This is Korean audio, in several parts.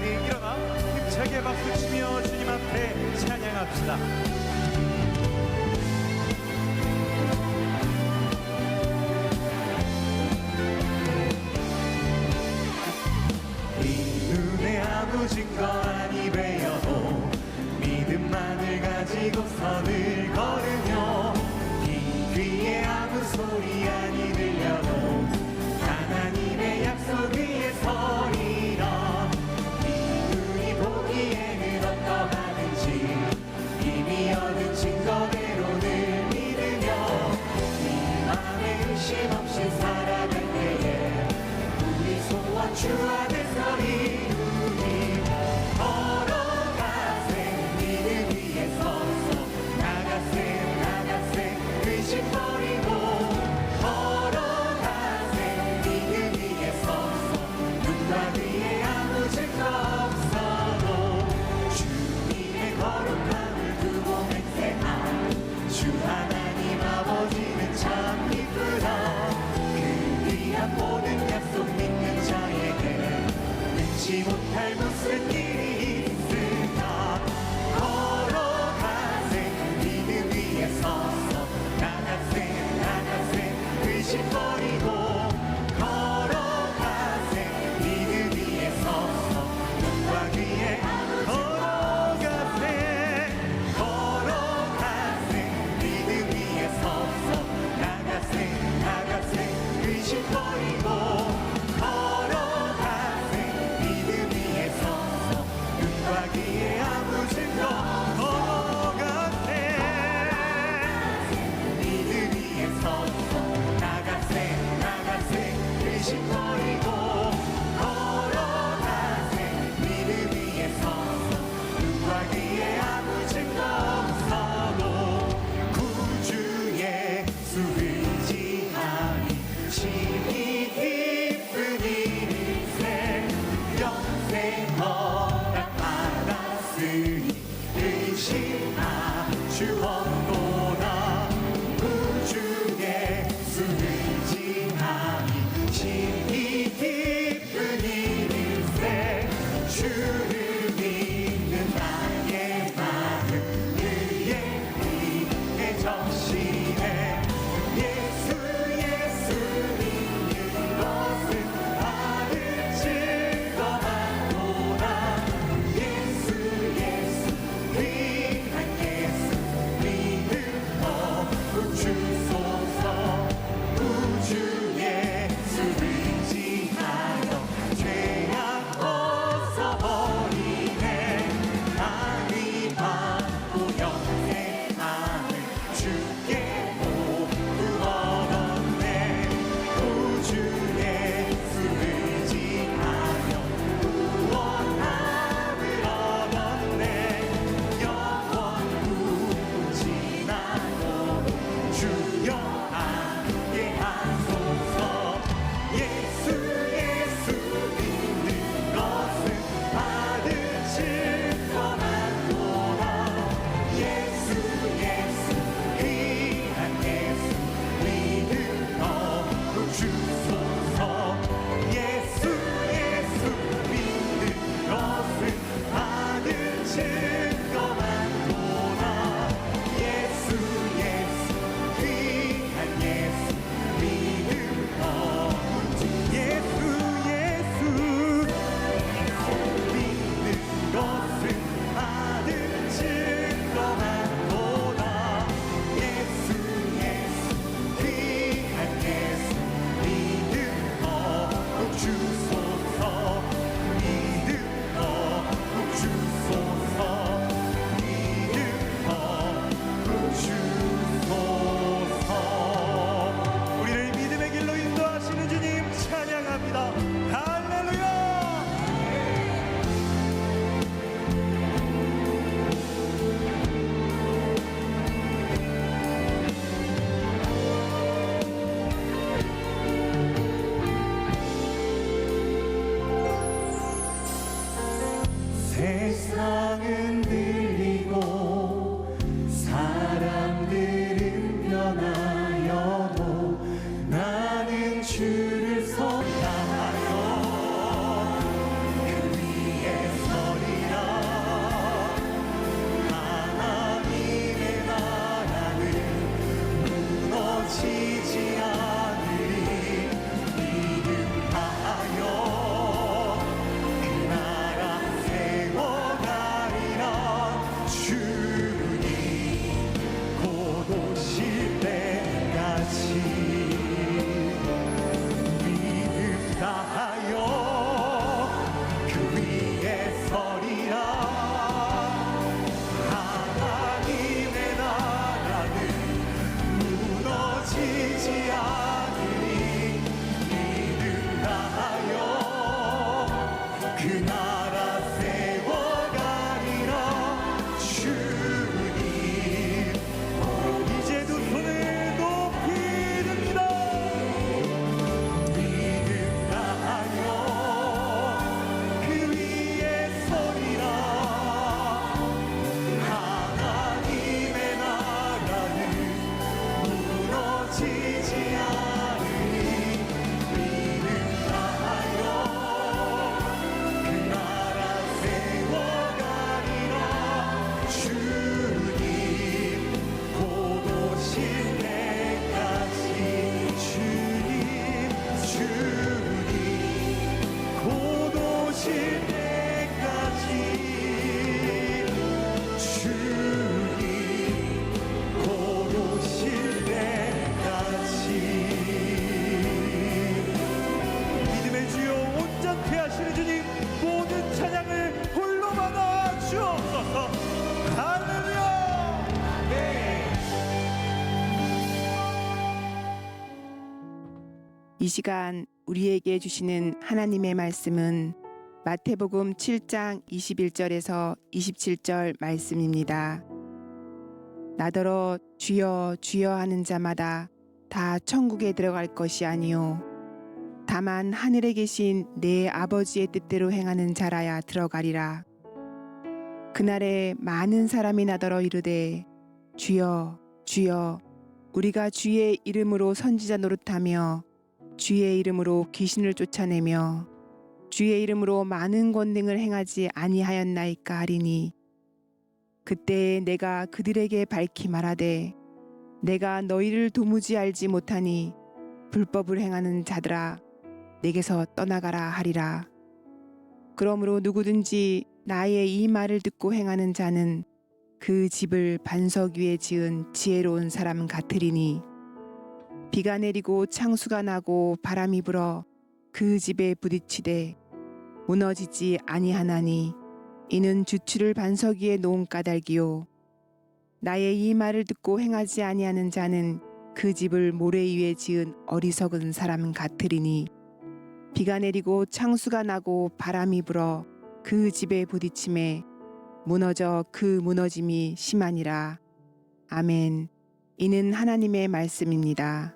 자리 일어나 힘차게 박수치며 주님 앞에 찬양합시다. 이 눈에 아무 증거 아니 되어도 믿음만을 가지고 선을 걸으며 이 귀에 아무 소리 아니 들려도 하나님의 약속 위에 서리라. 이 눈이 보기에는 어떠하든지 이미 얻은 증거대로 늘 믿으며 이 맘에 의심 없이 살아갈 때에 우리 소원 주 안에서 이루니 걸어가세. 믿음 위에 서서 나가세. 이 시간 우리에게 주시는 하나님의 말씀은 마태복음 7장 21절에서 27절 말씀입니다. 나더러 주여 주여 하는 자마다 다 천국에 들어갈 것이 아니요 다만 하늘에 계신 내 아버지의 뜻대로 행하는 자라야 들어가리라. 그날에 많은 사람이 나더러 이르되 주여 주여 우리가 주의 이름으로 선지자 노릇하며 주의 이름으로 귀신을 쫓아내며 주의 이름으로 많은 권능을 행하지 아니하였나이까 하리니 그때에 내가 그들에게 밝히 말하되 내가 너희를 도무지 알지 못하니 불법을 행하는 자들아 내게서 떠나가라 하리라. 그러므로 누구든지 나의 이 말을 듣고 행하는 자는 그 집을 반석 위에 지은 지혜로운 사람 같으리니 비가 내리고 창수가 나고 바람이 불어 그 집에 부딪히되 무너지지 아니하나니 이는 주추를 반석 위에 놓은 까닭이요 나의 이 말을 듣고 행하지 아니하는 자는 그 집을 모래 위에 지은 어리석은 사람 같으리니 비가 내리고 창수가 나고 바람이 불어 그 집에 부딪힘에 무너져 그 무너짐이 심하니라. 아멘. 이는 하나님의 말씀입니다.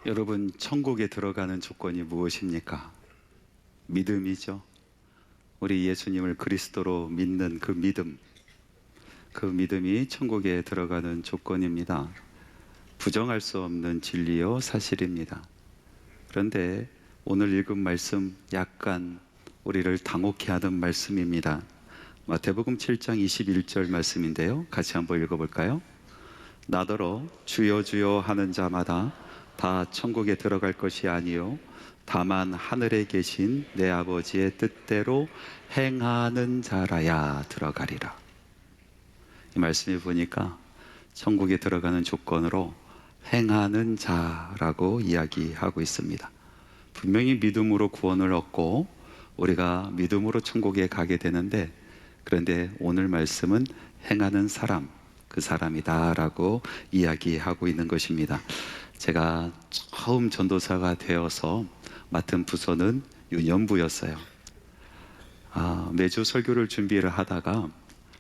여러분, 천국에 들어가는 조건이 무엇입니까? 믿음이죠. 우리 예수님을 그리스도로 믿는 그 믿음, 그 믿음이 천국에 들어가는 조건입니다. 부정할 수 없는 진리요 사실입니다. 그런데 오늘 읽은 말씀 약간 우리를 당혹해 하는 말씀입니다. 마태복음 7장 21절 말씀인데요, 같이 한번 읽어볼까요? 나더러 주여 주여 하는 자마다 다 천국에 들어갈 것이 아니요 다만 하늘에 계신 내 아버지의 뜻대로 행하는 자라야 들어가리라. 이 말씀에 보니까 천국에 들어가는 조건으로 행하는 자라고 이야기하고 있습니다. 분명히 믿음으로 구원을 얻고 우리가 믿음으로 천국에 가게 되는데, 그런데 오늘 말씀은 행하는 사람, 그 사람이다라고 이야기하고 있는 것입니다. 제가 처음 전도사가 되어서 맡은 부서는 유년부였어요. 매주 설교를 준비를 하다가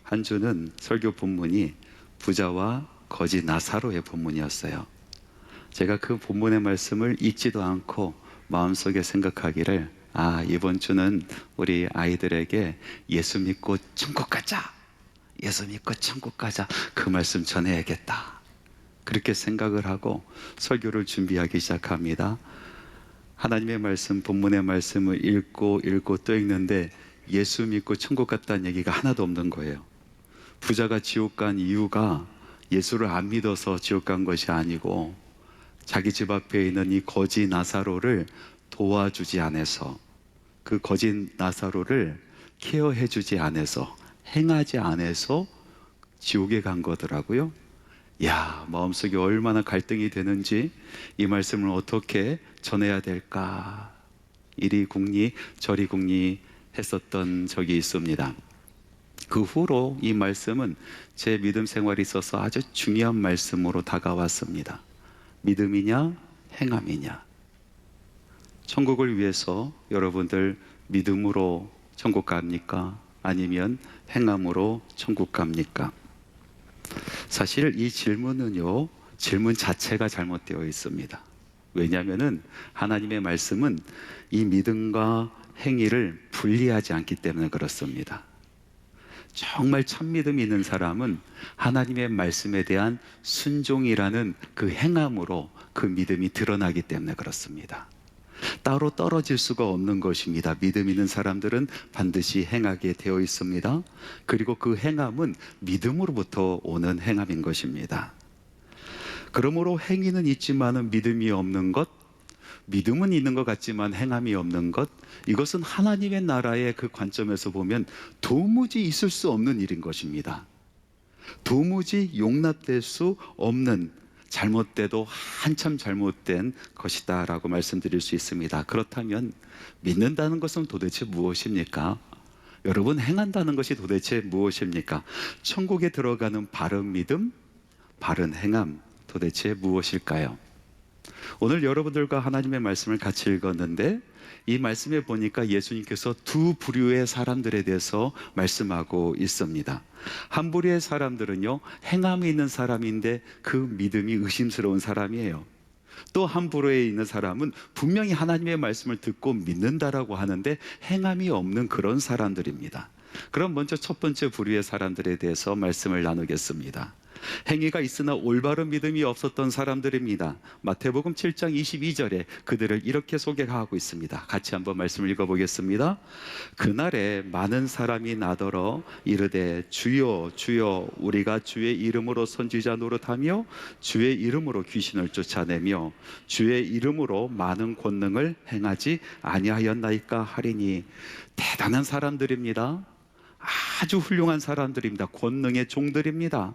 한 주는 설교 본문이 부자와 거지 나사로의 본문이었어요. 제가 그 본문의 말씀을 잊지도 않고 마음속에 생각하기를, 이번 주는 우리 아이들에게 예수 믿고 천국 가자, 예수 믿고 천국 가자, 그 말씀 전해야겠다, 그렇게 생각을 하고 설교를 준비하기 시작합니다. 하나님의 말씀, 본문의 말씀을 읽고 또 읽는데 예수 믿고 천국 갔다는 얘기가 하나도 없는 거예요. 부자가 지옥 간 이유가 예수를 안 믿어서 지옥 간 것이 아니고 자기 집 앞에 있는 이 거지 나사로를 도와주지 않아서, 그 거지 나사로를 케어해 주지 않아서, 행하지 않아서 지옥에 간 거더라고요. 마음속에 얼마나 갈등이 되는지, 이 말씀을 어떻게 전해야 될까, 이리 궁리 저리 궁리 했었던 적이 있습니다. 그 후로 이 말씀은 제 믿음 생활에 있어서 아주 중요한 말씀으로 다가왔습니다. 믿음이냐 행함이냐. 천국을 위해서 여러분들 믿음으로 천국 갑니까? 아니면 행함으로 천국 갑니까? 사실 이 질문은요, 질문 자체가 잘못되어 있습니다. 왜냐하면 하나님의 말씀은 이 믿음과 행위를 분리하지 않기 때문에 그렇습니다. 정말 참 믿음이 있는 사람은 하나님의 말씀에 대한 순종이라는 그 행함으로 그 믿음이 드러나기 때문에 그렇습니다. 따로 떨어질 수가 없는 것입니다. 믿음 있는 사람들은 반드시 행하게 되어 있습니다. 그리고 그 행함은 믿음으로부터 오는 행함인 것입니다. 그러므로 행위는 있지만 믿음이 없는 것, 믿음은 있는 것 같지만 행함이 없는 것, 이것은 하나님의 나라의 그 관점에서 보면 도무지 있을 수 없는 일인 것입니다. 도무지 용납될 수 없는, 잘못돼도 한참 잘못된 것이다 라고 말씀드릴 수 있습니다. 그렇다면 믿는다는 것은 도대체 무엇입니까? 여러분, 행한다는 것이 도대체 무엇입니까? 천국에 들어가는 바른 믿음, 바른 행함, 도대체 무엇일까요? 오늘 여러분들과 하나님의 말씀을 같이 읽었는데, 이 말씀에 보니까 예수님께서 두 부류의 사람들에 대해서 말씀하고 있습니다. 한 부류의 사람들은요, 행함이 있는 사람인데 그 믿음이 의심스러운 사람이에요. 또 한 부류에 있는 사람은 분명히 하나님의 말씀을 듣고 믿는다라고 하는데 행함이 없는 그런 사람들입니다. 그럼 먼저 첫 번째 부류의 사람들에 대해서 말씀을 나누겠습니다. 행위가 있으나 올바른 믿음이 없었던 사람들입니다. 마태복음 7장 22절에 그들을 이렇게 소개하고 있습니다. 같이 한번 말씀을 읽어보겠습니다. 그날에 많은 사람이 나더러 이르되 주여 주여 우리가 주의 이름으로 선지자 노릇하며 주의 이름으로 귀신을 쫓아내며 주의 이름으로 많은 권능을 행하지 아니하였나이까 하리니. 대단한 사람들입니다. 아주 훌륭한 사람들입니다. 권능의 종들입니다.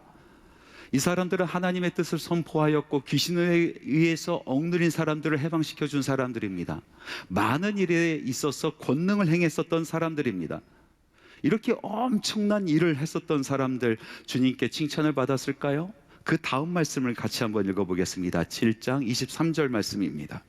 이 사람들은 하나님의 뜻을 선포하였고 귀신에 의해서 억누린 사람들을 해방시켜 준 사람들입니다. 많은 일에 있어서 권능을 행했었던 사람들입니다. 이렇게 엄청난 일을 했었던 사람들, 주님께 칭찬을 받았을까요? 그 다음 말씀을 같이 한번 읽어보겠습니다. 7장 23절 말씀입니다.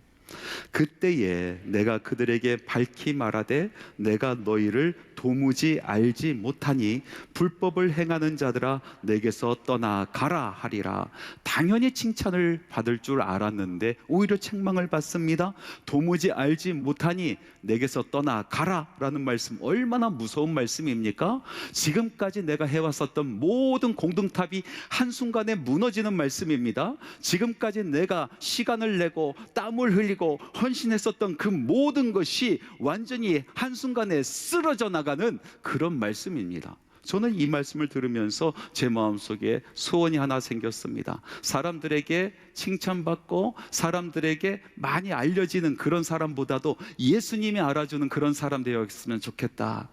그때에 내가 그들에게 밝히 말하되 내가 너희를 도무지 알지 못하니 불법을 행하는 자들아 내게서 떠나가라 하리라. 당연히 칭찬을 받을 줄 알았는데 오히려 책망을 받습니다. 도무지 알지 못하니 내게서 떠나가라 라는 말씀, 얼마나 무서운 말씀입니까? 지금까지 내가 해왔었던 모든 공동탑이 한순간에 무너지는 말씀입니다. 지금까지 내가 시간을 내고 땀을 흘리고 헌신했었던 그 모든 것이 완전히 한순간에 쓰러져 나가는 그런 말씀입니다. 저는 이 말씀을 들으면서 제 마음속에 소원이 하나 생겼습니다. 사람들에게 칭찬받고 사람들에게 많이 알려지는 그런 사람보다도 예수님이 알아주는 그런 사람 되었으면 좋겠다.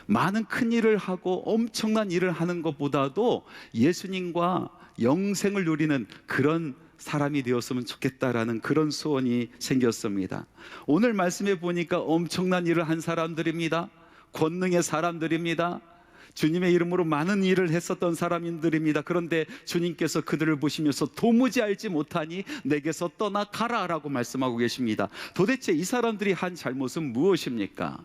많은 큰 일을 하고 엄청난 일을 하는 것보다도 예수님과 영생을 누리는 그런 사람이 되었으면 좋겠다라는 그런 소원이 생겼습니다. 오늘 말씀에 보니까 엄청난 일을 한 사람들입니다. 권능의 사람들입니다. 주님의 이름으로 많은 일을 했었던 사람들입니다. 그런데 주님께서 그들을 보시면서 도무지 알지 못하니 내게서 떠나가라 라고 말씀하고 계십니다. 도대체 이 사람들이 한 잘못은 무엇입니까?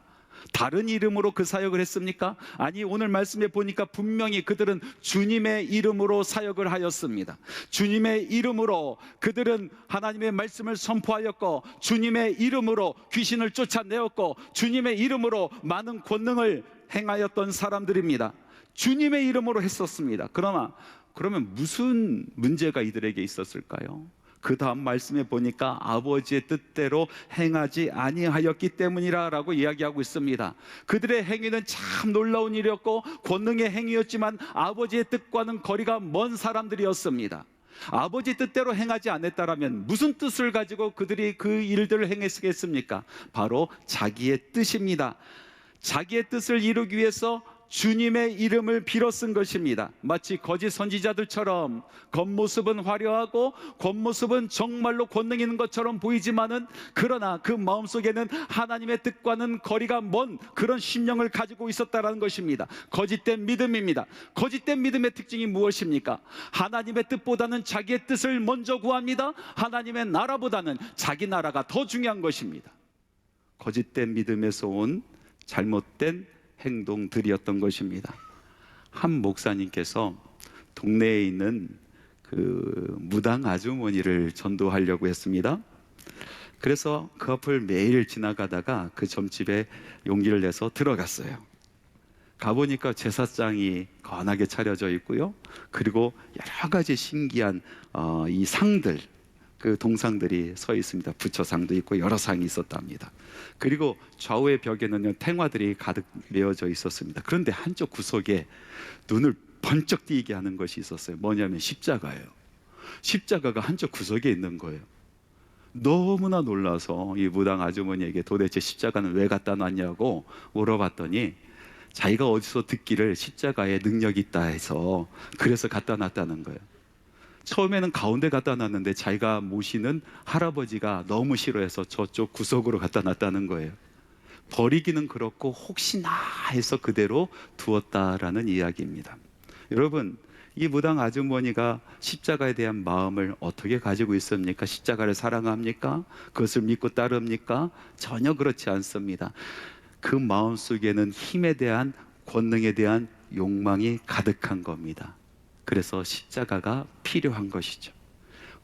다른 이름으로 그 사역을 했습니까? 아니, 오늘 말씀에 보니까 분명히 그들은 주님의 이름으로 사역을 하였습니다. 주님의 이름으로 그들은 하나님의 말씀을 선포하였고, 주님의 이름으로 귀신을 쫓아내었고, 주님의 이름으로 많은 권능을 행하였던 사람들입니다. 주님의 이름으로 했었습니다. 그러면 무슨 문제가 이들에게 있었을까요? 그 다음 말씀에 보니까 아버지의 뜻대로 행하지 아니하였기 때문이라고 이야기하고 있습니다. 그들의 행위는 참 놀라운 일이었고 권능의 행위였지만 아버지의 뜻과는 거리가 먼 사람들이었습니다. 아버지 뜻대로 행하지 않았다라면 무슨 뜻을 가지고 그들이 그 일들을 행했겠습니까? 바로 자기의 뜻입니다. 자기의 뜻을 이루기 위해서 주님의 이름을 빌어 쓴 것입니다. 마치 거짓 선지자들처럼 겉모습은 화려하고 겉모습은 정말로 권능 있는 것처럼 보이지만은, 그러나 그 마음속에는 하나님의 뜻과는 거리가 먼 그런 심령을 가지고 있었다는 것입니다. 거짓된 믿음입니다. 거짓된 믿음의 특징이 무엇입니까? 하나님의 뜻보다는 자기의 뜻을 먼저 구합니다. 하나님의 나라보다는 자기 나라가 더 중요한 것입니다. 거짓된 믿음에서 온 잘못된 행동들이었던 것입니다. 한 목사님께서 동네에 있는 그 무당 아주머니를 전도하려고 했습니다. 그래서 그 앞을 매일 지나가다가 그 점집에 용기를 내서 들어갔어요. 가보니까 제사장이 건하게 차려져 있고요. 그리고 여러 가지 신기한 이 상들, 그 동상들이 서 있습니다. 부처상도 있고 여러 상이 있었답니다. 그리고 좌우의 벽에는요, 탱화들이 가득 메어져 있었습니다. 그런데 한쪽 구석에 눈을 번쩍 띄게 하는 것이 있었어요. 뭐냐면 십자가예요. 십자가가 한쪽 구석에 있는 거예요. 너무나 놀라서 이 무당 아주머니에게 도대체 십자가는 왜 갖다 놨냐고 물어봤더니, 자기가 어디서 듣기를 십자가에 능력이 있다 해서 그래서 갖다 놨다는 거예요. 처음에는 가운데 갖다 놨는데 자기가 모시는 할아버지가 너무 싫어해서 저쪽 구석으로 갖다 놨다는 거예요. 버리기는 그렇고 혹시나 해서 그대로 두었다라는 이야기입니다. 여러분, 이 무당 아주머니가 십자가에 대한 마음을 어떻게 가지고 있습니까? 십자가를 사랑합니까? 그것을 믿고 따릅니까? 전혀 그렇지 않습니다. 그 마음속에는 힘에 대한, 권능에 대한 욕망이 가득한 겁니다. 그래서 십자가가 필요한 것이죠.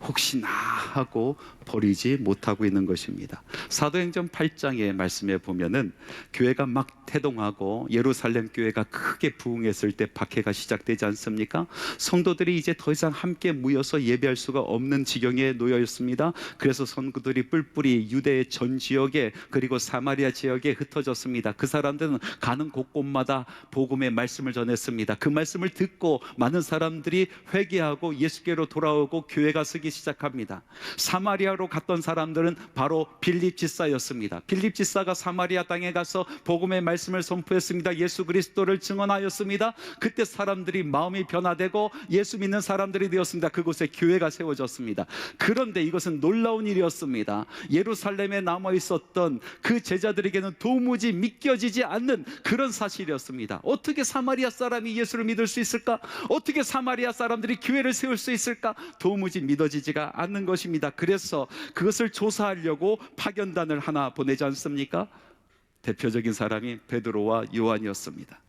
혹시나 하고 버리지 못하고 있는 것입니다. 사도행전 8장의 말씀에 보면은 교회가 막 태동하고 예루살렘 교회가 크게 부흥했을 때 박해가 시작되지 않습니까? 성도들이 이제 더 이상 함께 모여서 예배할 수가 없는 지경에 놓여 있습니다. 그래서 성도들이 뿔뿔이 유대의 전 지역에, 그리고 사마리아 지역에 흩어졌습니다. 그 사람들은 가는 곳곳마다 복음의 말씀을 전했습니다. 그 말씀을 듣고 많은 사람들이 회개하고 예수께로 돌아오고 교회가 서기 시작합니다. 사마리아로 갔던 사람들은 바로 빌립 집사였습니다. 빌립 집사가 사마리아 땅에 가서 복음의 말씀을 선포했습니다. 예수 그리스도를 증언하였습니다. 그때 사람들이 마음이 변화되고 예수 믿는 사람들이 되었습니다. 그곳에 교회가 세워졌습니다. 그런데 이것은 놀라운 일이었습니다. 예루살렘에 남아 있었던 그 제자들에게는 도무지 믿겨지지 않는 그런 사실이었습니다. 어떻게 사마리아 사람이 예수를 믿을 수 있을까? 어떻게 사마리아 사람들이 교회를 세울 수 있을까? 도무지 믿어지지가 않는 것입니다. 그래서 그것을 조사하려고 파견단을 하나 보내지 않습니까? 대표적인 사람이 베드로와 요한이었습니다.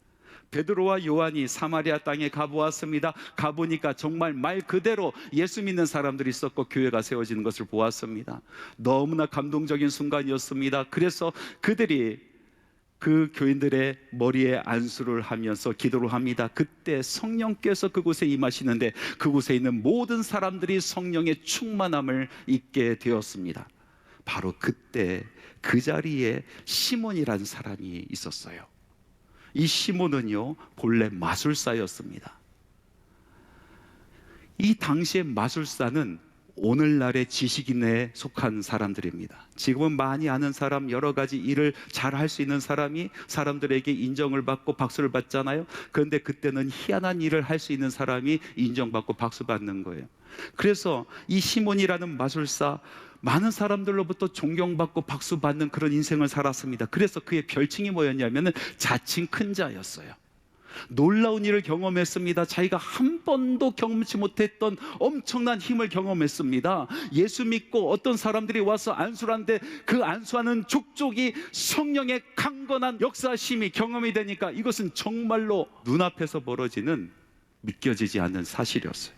베드로와 요한이 사마리아 땅에 가보았습니다. 가보니까 정말 말 그대로 예수 믿는 사람들이 있었고 교회가 세워지는 것을 보았습니다. 너무나 감동적인 순간이었습니다. 그래서 그들이 그 교인들의 머리에 안수를 하면서 기도를 합니다. 그때 성령께서 그곳에 임하시는데 그곳에 있는 모든 사람들이 성령의 충만함을 입게 되었습니다. 바로 그때 그 자리에 시몬이라는 사람이 있었어요. 이 시몬은요, 본래 마술사였습니다. 이 당시의 마술사는 오늘날의 지식인에 속한 사람들입니다. 지금은 많이 아는 사람, 여러 가지 일을 잘 할 수 있는 사람이 사람들에게 인정을 받고 박수를 받잖아요. 그런데 그때는 희한한 일을 할 수 있는 사람이 인정받고 박수 받는 거예요. 그래서 이 시몬이라는 마술사, 많은 사람들로부터 존경받고 박수받는 그런 인생을 살았습니다. 그래서 그의 별칭이 뭐였냐면 자칭 큰 자였어요. 놀라운 일을 경험했습니다. 자기가 한 번도 경험치 못했던 엄청난 힘을 경험했습니다. 예수 믿고 어떤 사람들이 와서 안수를 하는데 그 안수하는 족족이 성령의 강건한 역사심이 경험이 되니까 이것은 정말로 눈앞에서 벌어지는 믿겨지지 않는 사실이었어요.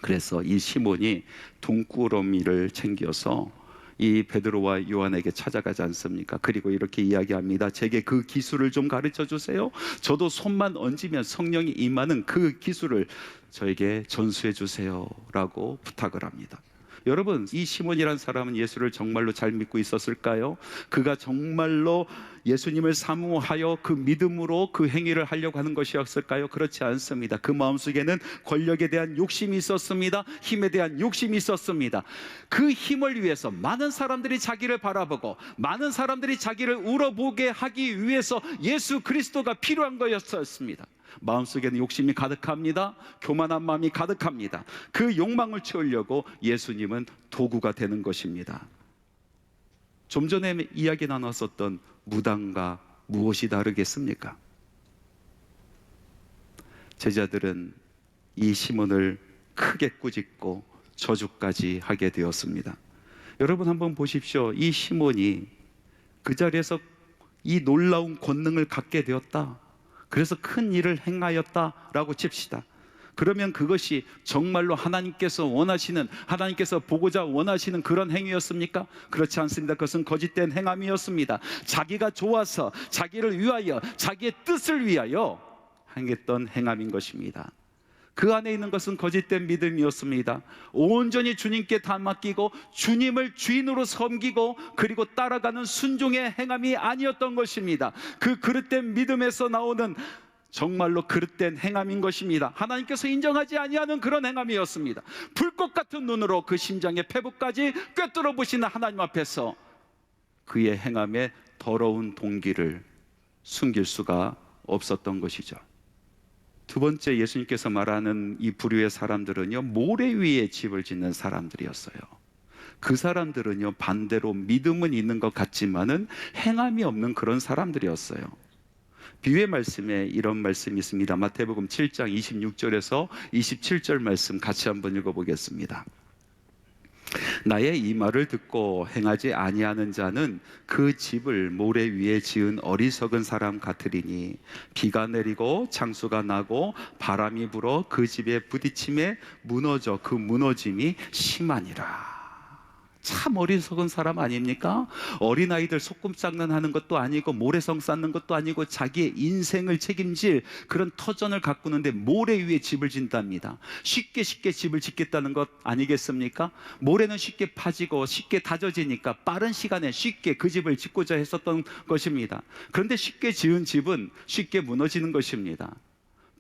그래서 이 시몬이 돈꾸러미를 챙겨서 이 베드로와 요한에게 찾아가지 않습니까? 그리고 이렇게 이야기합니다. 제게 그 기술을 좀 가르쳐 주세요. 저도 손만 얹으면 성령이 임하는 그 기술을 저에게 전수해 주세요 라고 부탁을 합니다. 여러분, 이 시몬이라는 사람은 예수를 정말로 잘 믿고 있었을까요? 그가 정말로 예수님을 사모하여 그 믿음으로 그 행위를 하려고 하는 것이었을까요? 그렇지 않습니다. 그 마음속에는 권력에 대한 욕심이 있었습니다. 힘에 대한 욕심이 있었습니다. 그 힘을 위해서 많은 사람들이 자기를 바라보고 많은 사람들이 자기를 울어보게 하기 위해서 예수 그리스도가 필요한 거였습니다. 마음속에는 욕심이 가득합니다. 교만한 마음이 가득합니다. 그 욕망을 채우려고 예수님은 도구가 되는 것입니다. 좀 전에 이야기 나눴었던 무당과 무엇이 다르겠습니까? 제자들은 이 시몬을 크게 꾸짖고 저주까지 하게 되었습니다. 여러분 한번 보십시오. 이 시몬이 그 자리에서 이 놀라운 권능을 갖게 되었다, 그래서 큰 일을 행하였다라고 칩시다. 그러면 그것이 정말로 하나님께서 원하시는, 하나님께서 보고자 원하시는 그런 행위였습니까? 그렇지 않습니다. 그것은 거짓된 행함이었습니다. 자기가 좋아서, 자기를 위하여, 자기의 뜻을 위하여 행했던 행함인 것입니다. 그 안에 있는 것은 거짓된 믿음이었습니다. 온전히 주님께 다 맡기고 주님을 주인으로 섬기고 그리고 따라가는 순종의 행함이 아니었던 것입니다. 그 그릇된 믿음에서 나오는 정말로 그릇된 행함인 것입니다. 하나님께서 인정하지 아니하는 그런 행함이었습니다. 불꽃 같은 눈으로 그 심장의 폐부까지 꿰뚫어 보시는 하나님 앞에서 그의 행함의 더러운 동기를 숨길 수가 없었던 것이죠. 두 번째, 예수님께서 말하는 이 부류의 사람들은요, 모래 위에 집을 짓는 사람들이었어요. 그 사람들은요, 반대로 믿음은 있는 것 같지만은 행함이 없는 그런 사람들이었어요. 비유의 말씀에 이런 말씀이 있습니다. 마태복음 7장 26절에서 27절 말씀 같이 한번 읽어보겠습니다. 나의 이 말을 듣고 행하지 아니하는 자는 그 집을 모래 위에 지은 어리석은 사람 같으리니 비가 내리고 장수가 나고 바람이 불어 그 집에 부딪힘에 무너져 그 무너짐이 심하니라. 참 어리석은 사람 아닙니까? 어린아이들 소꿉 장난하는 것도 아니고 모래성 쌓는 것도 아니고 자기의 인생을 책임질 그런 터전을 가꾸는데 모래 위에 집을 짓답니다. 쉽게 집을 짓겠다는 것 아니겠습니까? 모래는 쉽게 파지고 쉽게 다져지니까 빠른 시간에 쉽게 그 집을 짓고자 했었던 것입니다. 그런데 쉽게 지은 집은 쉽게 무너지는 것입니다.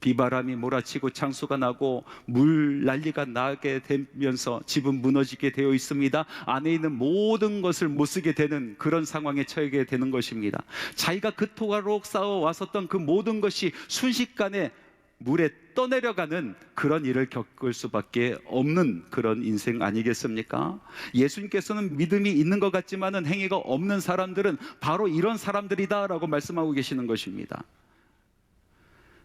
비바람이 몰아치고 창수가 나고 물 난리가 나게 되면서 집은 무너지게 되어 있습니다. 안에 있는 모든 것을 못 쓰게 되는 그런 상황에 처하게 되는 것입니다. 자기가 그토록 쌓아왔었던 그 모든 것이 순식간에 물에 떠내려가는 그런 일을 겪을 수밖에 없는 그런 인생 아니겠습니까? 예수님께서는 믿음이 있는 것 같지만은 행위가 없는 사람들은 바로 이런 사람들이다 라고 말씀하고 계시는 것입니다.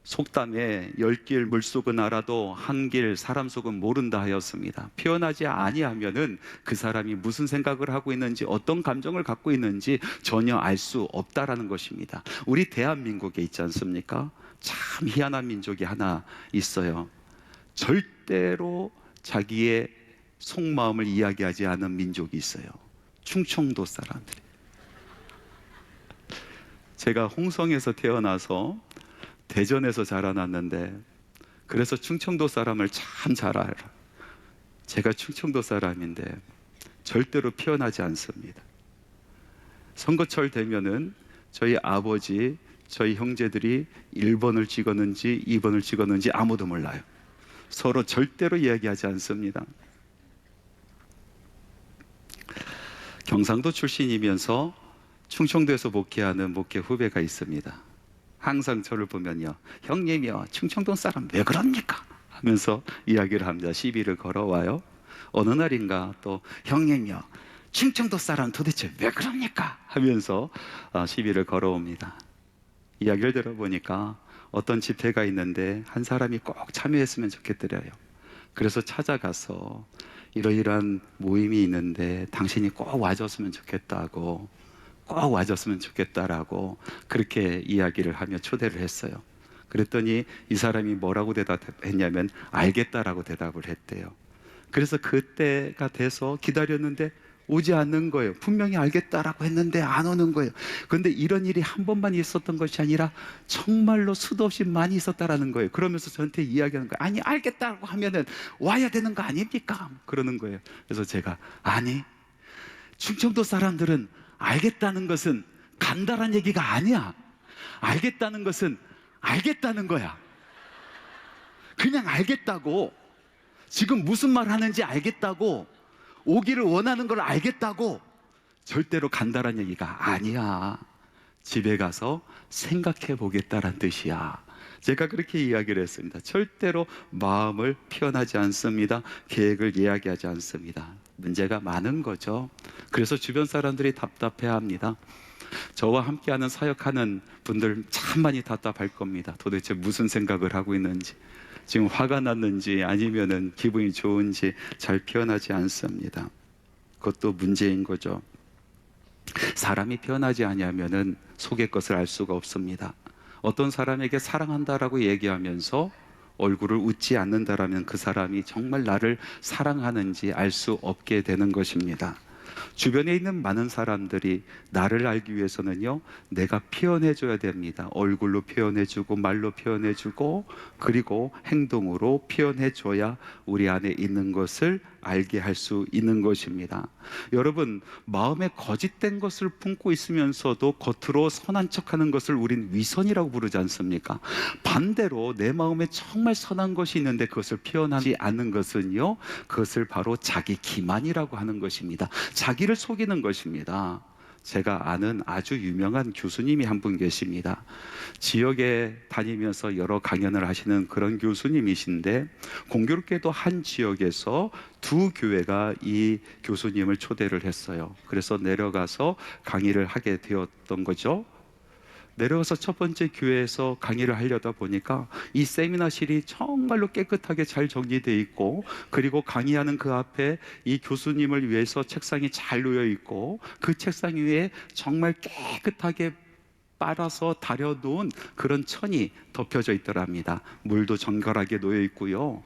속담에 10길 물속은 알아도 한 길 사람 속은 모른다 하였습니다. 표현하지 아니하면은 그 사람이 무슨 생각을 하고 있는지, 어떤 감정을 갖고 있는지 전혀 알 수 없다라는 것입니다. 우리 대한민국에 있지 않습니까? 참 희한한 민족이 하나 있어요. 절대로 자기의 속마음을 이야기하지 않은 민족이 있어요. 충청도 사람들이. 제가 홍성에서 태어나서 대전에서 자라났는데, 그래서 충청도 사람을 참 잘 알아요. 제가 충청도 사람인데 절대로 표현하지 않습니다. 선거철 되면은 저희 아버지, 저희 형제들이 1번을 찍었는지 2번을 찍었는지 아무도 몰라요. 서로 절대로 이야기하지 않습니다. 경상도 출신이면서 충청도에서 목회하는 목회 후배가 있습니다. 항상 저를 보면요, 형님이요, 충청도 사람 왜 그럽니까? 하면서 이야기를 합니다. 시비를 걸어와요. 어느 날인가 또 형님이요, 충청도 사람 도대체 왜 그럽니까? 하면서 시비를 걸어옵니다. 이야기를 들어보니까 어떤 집회가 있는데 한 사람이 꼭 참여했으면 좋겠더래요. 그래서 찾아가서 이러이러한 모임이 있는데 당신이 꼭 와줬으면 좋겠다고, 꼭 와줬으면 좋겠다라고 그렇게 이야기를 하며 초대를 했어요. 그랬더니 이 사람이 뭐라고 대답했냐면 알겠다라고 대답을 했대요. 그래서 그때가 돼서 기다렸는데 오지 않는 거예요. 분명히 알겠다라고 했는데 안 오는 거예요. 그런데 이런 일이 한 번만 있었던 것이 아니라 정말로 수도 없이 많이 있었다라는 거예요. 그러면서 저한테 이야기하는 거예요. 아니, 알겠다라고 하면은 와야 되는 거 아닙니까? 그러는 거예요. 그래서 제가, 아니, 충청도 사람들은 알겠다는 것은 간다란 얘기가 아니야. 알겠다는 것은 알겠다는 거야. 그냥 알겠다고. 지금 무슨 말 하는지 알겠다고. 오기를 원하는 걸 알겠다고. 절대로 간다란 얘기가 아니야. 집에 가서 생각해 보겠다란 뜻이야. 제가 그렇게 이야기를 했습니다. 절대로 마음을 표현하지 않습니다. 계획을 이야기하지 않습니다. 문제가 많은 거죠. 그래서 주변 사람들이 답답해합니다. 저와 함께하는 사역하는 분들 참 많이 답답할 겁니다. 도대체 무슨 생각을 하고 있는지, 지금 화가 났는지 아니면은 기분이 좋은지 잘 표현하지 않습니다. 그것도 문제인 거죠. 사람이 표현하지 아니하면은 속의 것을 알 수가 없습니다. 어떤 사람에게 사랑한다라고 얘기하면서 얼굴을 웃지 않는다라면 그 사람이 정말 나를 사랑하는지 알 수 없게 되는 것입니다. 주변에 있는 많은 사람들이 나를 알기 위해서는요, 내가 표현해줘야 됩니다. 얼굴로 표현해주고 말로 표현해주고 그리고 행동으로 표현해줘야 우리 안에 있는 것을 알게 할 수 있는 것입니다. 여러분, 마음에 거짓된 것을 품고 있으면서도 겉으로 선한 척하는 것을 우린 위선이라고 부르지 않습니까? 반대로 내 마음에 정말 선한 것이 있는데 그것을 표현하지 않는 것은요, 그것을 바로 자기 기만이라고 하는 것입니다. 자기를 속이는 것입니다. 제가 아는 아주 유명한 교수님이 한 분 계십니다. 지역에 다니면서 여러 강연을 하시는 그런 교수님이신데, 공교롭게도 한 지역에서 두 교회가 이 교수님을 초대를 했어요. 그래서 내려가서 강의를 하게 되었던 거죠. 내려가서 첫 번째 교회에서 강의를 하려다 보니까 이 세미나실이 정말로 깨끗하게 잘 정리되어 있고, 그리고 강의하는 그 앞에 이 교수님을 위해서 책상이 잘 놓여 있고, 그 책상 위에 정말 깨끗하게 빨아서 다려놓은 그런 천이 덮여져 있더랍니다. 물도 정갈하게 놓여 있고요.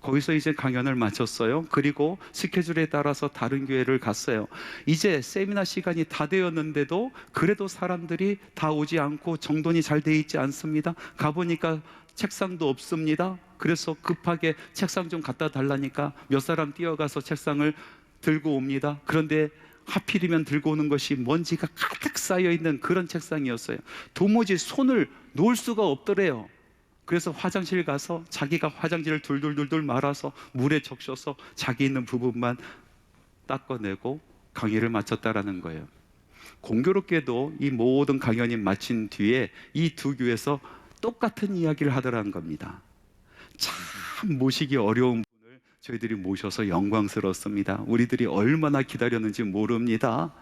거기서 이제 강연을 마쳤어요. 그리고 스케줄에 따라서 다른 교회를 갔어요. 이제 세미나 시간이 다 되었는데도 그래도 사람들이 다 오지 않고 정돈이 잘 돼 있지 않습니다. 가보니까 책상도 없습니다. 그래서 급하게 책상 좀 갖다 달라니까 몇 사람 뛰어가서 책상을 들고 옵니다. 그런데 하필이면 들고 오는 것이 먼지가 가득 쌓여있는 그런 책상이었어요. 도무지 손을 놓을 수가 없더래요. 그래서 화장실 가서 자기가 화장지를 둘둘둘둘 말아서 물에 적셔서 자기 있는 부분만 닦아내고 강의를 마쳤다라는 거예요. 공교롭게도 이 모든 강연이 마친 뒤에 이 두 교회에서 똑같은 이야기를 하더라는 겁니다. 참 모시기 어려운 분을 저희들이 모셔서 영광스럽습니다. 우리들이 얼마나 기다렸는지 모릅니다.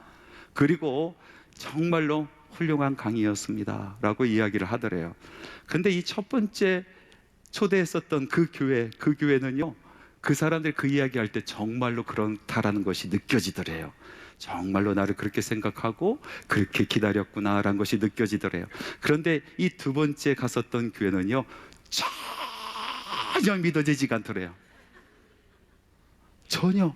그리고 정말로 훌륭한 강의였습니다 라고 이야기를 하더래요. 근데 이 첫 번째 초대했었던 그 교회는요, 그 사람들이 그 이야기할 때 정말로 그렇다라는 것이 느껴지더래요. 정말로 나를 그렇게 생각하고 그렇게 기다렸구나라는 것이 느껴지더래요. 그런데 이 두 번째 갔었던 교회는요, 전혀 믿어지지가 않더래요. 전혀.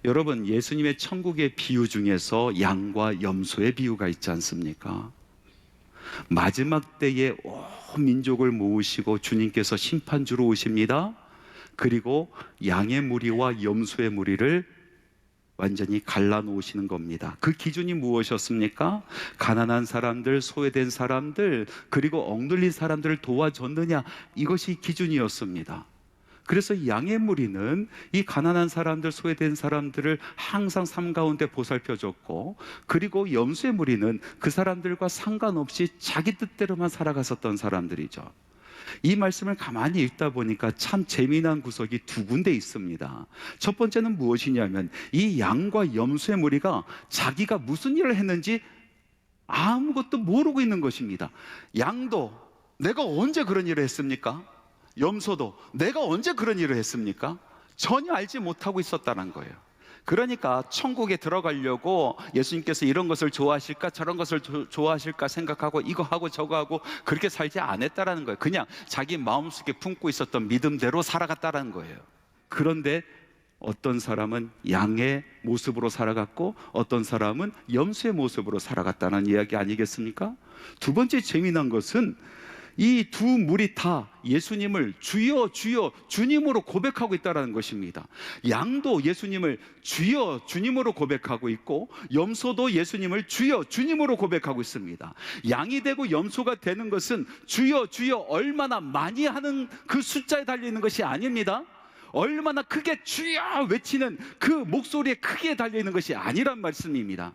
여러분, 예수님의 천국의 비유 중에서 양과 염소의 비유가 있지 않습니까? 마지막 때에 온 민족을 모으시고 주님께서 심판주로 오십니다. 그리고 양의 무리와 염소의 무리를 완전히 갈라놓으시는 겁니다. 그 기준이 무엇이었습니까? 가난한 사람들, 소외된 사람들, 그리고 억눌린 사람들을 도와줬느냐, 이것이 기준이었습니다. 그래서 양의 무리는 이 가난한 사람들, 소외된 사람들을 항상 삶 가운데 보살펴줬고, 그리고 염소의 무리는 그 사람들과 상관없이 자기 뜻대로만 살아갔었던 사람들이죠. 이 말씀을 가만히 읽다 보니까 참 재미난 구석이 두 군데 있습니다. 첫 번째는 무엇이냐면, 이 양과 염소의 무리가 자기가 무슨 일을 했는지 아무것도 모르고 있는 것입니다. 양도 내가 언제 그런 일을 했습니까? 염소도 내가 언제 그런 일을 했습니까? 전혀 알지 못하고 있었다는 거예요. 그러니까 천국에 들어가려고 예수님께서 이런 것을 좋아하실까 저런 것을 좋아하실까 생각하고 이거 하고 저거 하고 그렇게 살지 않았다라는 거예요. 그냥 자기 마음속에 품고 있었던 믿음대로 살아갔다라는 거예요. 그런데 어떤 사람은 양의 모습으로 살아갔고 어떤 사람은 염소의 모습으로 살아갔다는 이야기 아니겠습니까? 두 번째 재미난 것은 이 두 무리 다 예수님을 주여 주여 주님으로 고백하고 있다는 것입니다. 양도 예수님을 주여 주님으로 고백하고 있고 염소도 예수님을 주여 주님으로 고백하고 있습니다. 양이 되고 염소가 되는 것은 주여 주여 얼마나 많이 하는 그 숫자에 달려있는 것이 아닙니다. 얼마나 크게 주여 외치는 그 목소리에 크게 달려있는 것이 아니란 말씀입니다.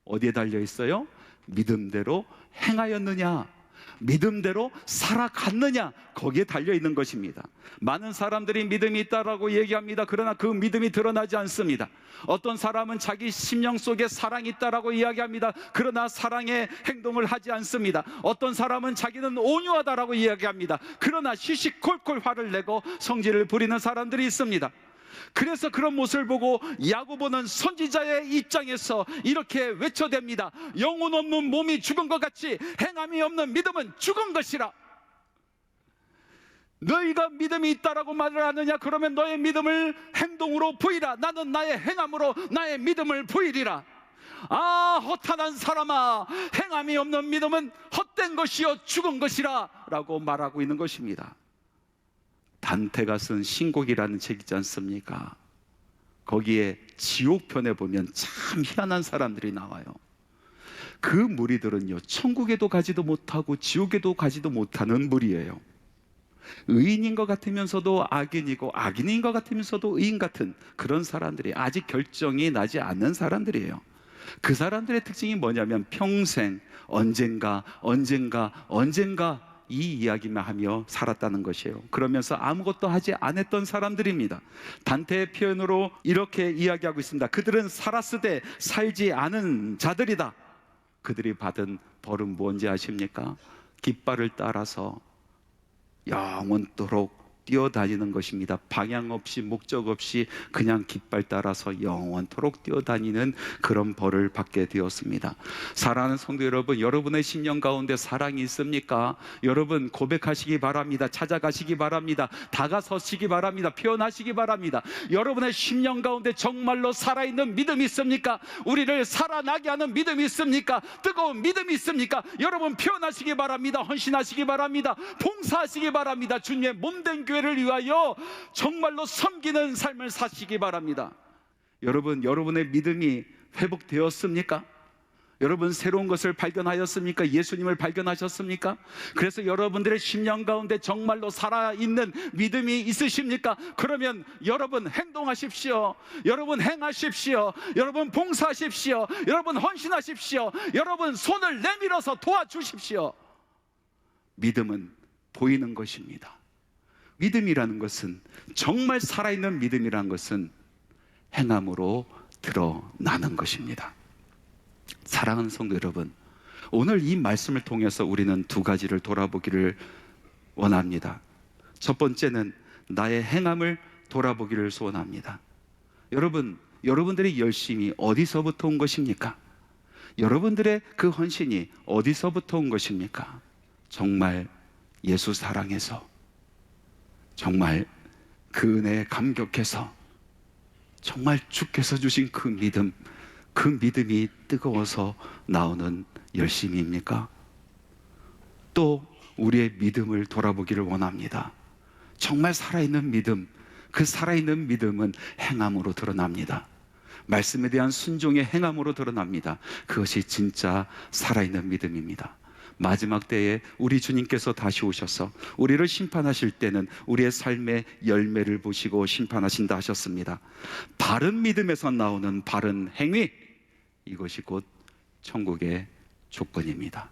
어디에 달려있어요? 믿음대로 행하였느냐, 믿음대로 살아갔느냐, 거기에 달려있는 것입니다. 많은 사람들이 믿음이 있다라고 얘기합니다. 그러나 그 믿음이 드러나지 않습니다. 어떤 사람은 자기 심령 속에 사랑이 있다라고 이야기합니다. 그러나 사랑의 행동을 하지 않습니다. 어떤 사람은 자기는 온유하다라고 이야기합니다. 그러나 시시콜콜 화를 내고 성질을 부리는 사람들이 있습니다. 그래서 그런 모습을 보고 야고보는 선지자의 입장에서 이렇게 외쳐댑니다. 영혼 없는 몸이 죽은 것 같이 행함이 없는 믿음은 죽은 것이라. 너희가 믿음이 있다라고 말을 하느냐? 그러면 너의 믿음을 행동으로 보이라. 나는 나의 행함으로 나의 믿음을 보이리라. 아, 허탄한 사람아, 행함이 없는 믿음은 헛된 것이요 죽은 것이라 라고 말하고 있는 것입니다. 단테가 쓴 신곡이라는 책 있지 않습니까? 거기에 지옥편에 보면 참 희한한 사람들이 나와요. 그 무리들은요, 천국에도 가지도 못하고 지옥에도 가지도 못하는 무리예요. 의인인 것 같으면서도 악인이고 악인인 것 같으면서도 의인 같은 그런 사람들이 아직 결정이 나지 않는 사람들이에요. 그 사람들의 특징이 뭐냐면 평생 언젠가 이 이야기만 하며 살았다는 것이에요. 그러면서 아무것도 하지 않았던 사람들입니다. 단테의 표현으로 이렇게 이야기하고 있습니다. 그들은 살았으되 살지 않은 자들이다. 그들이 받은 벌은 뭔지 아십니까? 깃발을 따라서 영원토록 뛰어다니는 것입니다. 방향 없이 목적 없이 그냥 깃발 따라서 영원토록 뛰어다니는 그런 벌을 받게 되었습니다. 사랑하는 성도 여러분, 여러분의 심령 가운데 사랑이 있습니까? 여러분 고백하시기 바랍니다. 찾아가시기 바랍니다. 다가서시기 바랍니다. 표현하시기 바랍니다. 여러분의 심령 가운데 정말로 살아있는 믿음이 있습니까? 우리를 살아나게 하는 믿음이 있습니까? 뜨거운 믿음이 있습니까? 여러분 표현하시기 바랍니다. 헌신하시기 바랍니다. 봉사하시기 바랍니다. 주님의 몸된 교회를 위하여 정말로 섬기는 삶을 사시기 바랍니다. 여러분, 여러분의 믿음이 회복되었습니까? 여러분 새로운 것을 발견하였습니까? 예수님을 발견하셨습니까? 그래서 여러분들의 심령 가운데 정말로 살아있는 믿음이 있으십니까? 그러면 여러분 행동하십시오. 여러분 행하십시오. 여러분 봉사하십시오. 여러분 헌신하십시오. 여러분 손을 내밀어서 도와주십시오. 믿음은 보이는 것입니다. 믿음이라는 것은, 정말 살아있는 믿음이라는 것은 행함으로 드러나는 것입니다. 사랑하는 성도 여러분, 오늘 이 말씀을 통해서 우리는 두 가지를 돌아보기를 원합니다. 첫 번째는 나의 행함을 돌아보기를 소원합니다. 여러분들의 열심이 어디서부터 온 것입니까? 여러분들의 그 헌신이 어디서부터 온 것입니까? 정말 예수 사랑해서, 정말 그 은혜에 감격해서, 정말 주께서 주신 그 믿음이 뜨거워서 나오는 열심입니까? 또 우리의 믿음을 돌아보기를 원합니다. 정말 살아있는 믿음, 그 살아있는 믿음은 행함으로 드러납니다. 말씀에 대한 순종의 행함으로 드러납니다. 그것이 진짜 살아있는 믿음입니다. 마지막 때에 우리 주님께서 다시 오셔서 우리를 심판하실 때는 우리의 삶의 열매를 보시고 심판하신다 하셨습니다. 바른 믿음에서 나오는 바른 행위, 이것이 곧 천국의 조건입니다.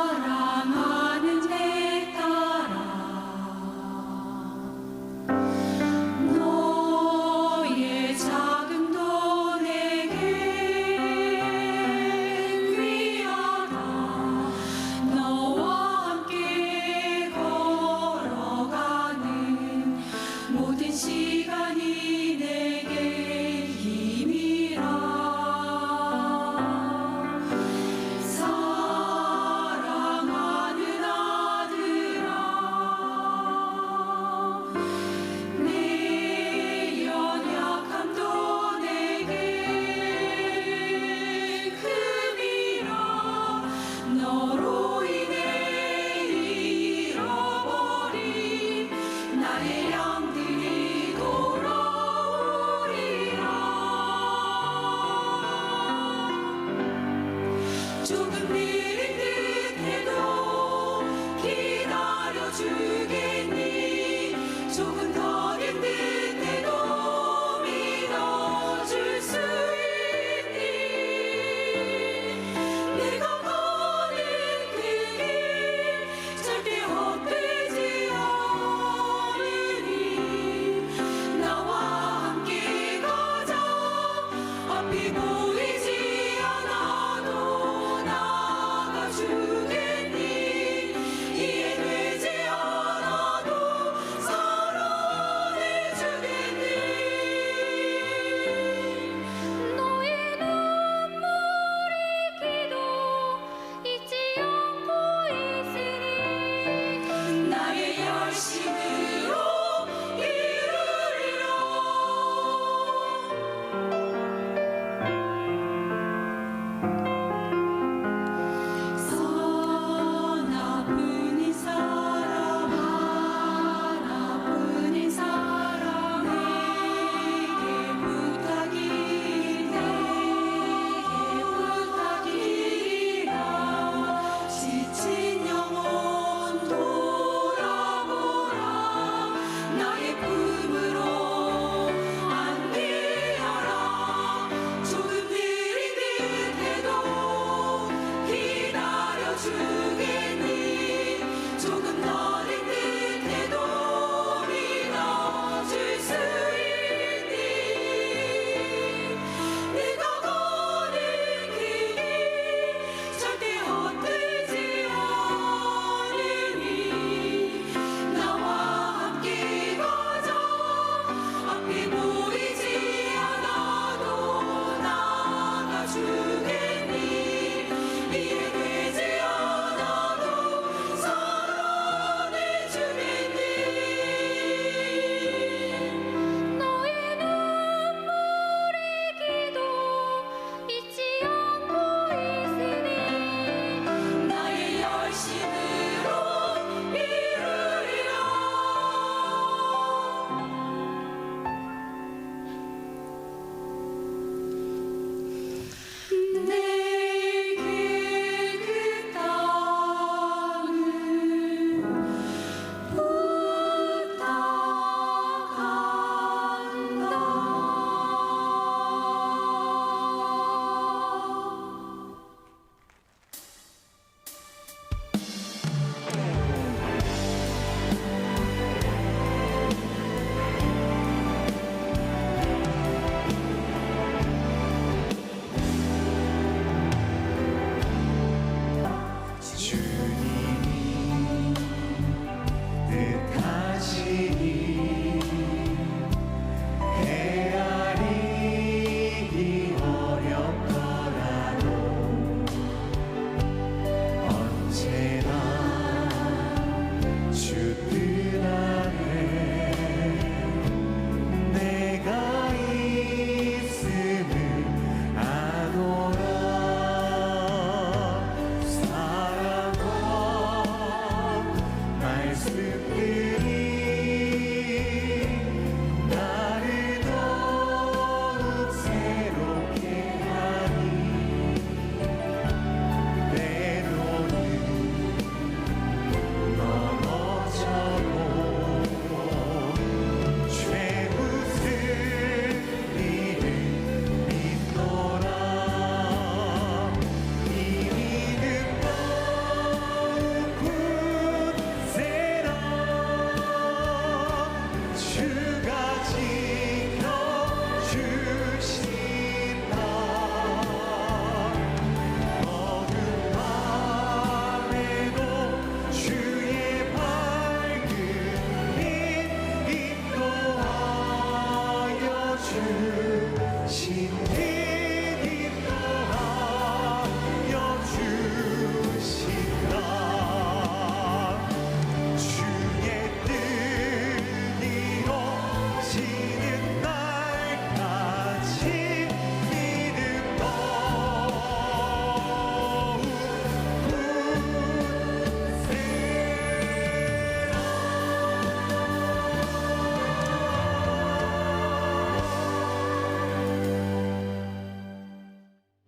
사랑하는 내 딸아, 너의 작음도 내게 귀하다. 너와 함께 걸어가는 모든 시간이 내게 힘이라. 사랑하는 아들아, 내 연약함도 내게 큼이라. 너로 인해 잃어버린 나의 양들이 돌아오리라.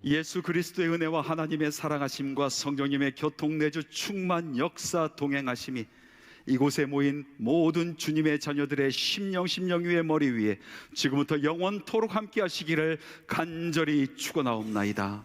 예수 그리스도의 은혜와 하나님의 사랑하심과 성령님의 교통내주 충만 역사 동행하심이 이곳에 모인 모든 주님의 자녀들의 심령 위의 머리 위에 지금부터 영원토록 함께 하시기를 간절히 축원하옵나이다.